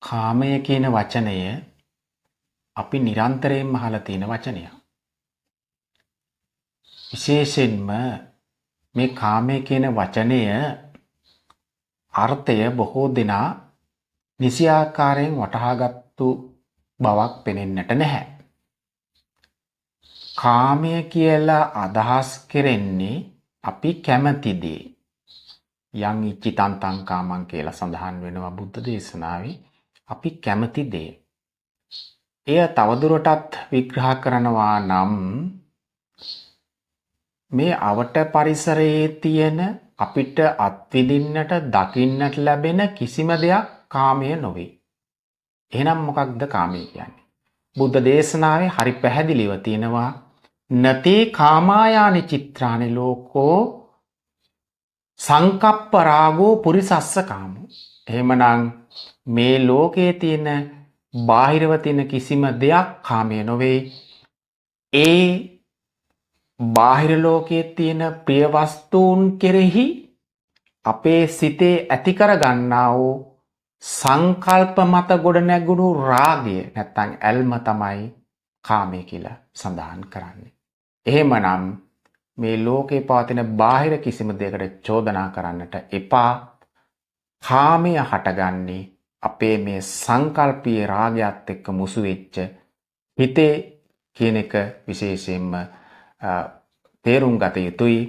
කාමය කියන වචනය අපි නිරන්තරයෙන්ම අහලා තියෙන වචනයක්. විශේෂයෙන්ම මේ කාමය කියන වචනය අර්ථය බොහෝ දෙනා නිසි ආකාරයෙන් වටහාගත්තු බවක් පෙනෙන්නට නැහැ. කාමය කියලා අදහස් කෙරෙන්නේ අපි කැමති දේ. යං ඉච්ඡිතං තං කාමං කියලා සඳහන් වෙනවා බුද්ධ දේශනාවේ. අපි කැමති දේ. එය තවදුරටත් විග්‍රහ කරනවා නම් මේ අවට පරිසරයේ තියෙන අපිට අත්විඳින්නට දකින්නට ලැබෙන කිසිම දෙයක් කාමය නොවේ. එහෙනම් මොකක්ද කාමය කියන්නේ? බුද්ධ දේශනාවේ හරි පැහැදිලිව තියෙනවා නතේ කාමායානි චිත්‍රානි ලෝකෝ සංකප්ප රාගෝ පුරිසස්ස කාමෝ. එහෙමනම් මේ ලෝකයේ තියෙන බාහිරව තියෙන කිසිම දෙයක් කාමය නොවේ. ඒ බාහිර ලෝකයේ තියෙන ප්‍රිය වස්තුන් කෙරෙහි අපේ සිතේ ඇති කර ගන්නා වූ සංකල්ප මත ගොඩ නැගුණු රාගය නැත්නම් ඇල්ම තමයි කාමය කියලා සඳහන් කරන්නේ. එහෙමනම් මේ ලෝකේ පවතින බාහිර කිසිම දෙයකට චෝදනා කරන්නට එපා. කාමය හටගන්නේ අපේ මේ සංකල්පීය රාගයත් එක්ක මුසු වෙච්ච හිතේ කියන එක විශේෂයෙන්ම තේරුම් ගත යුතුයි.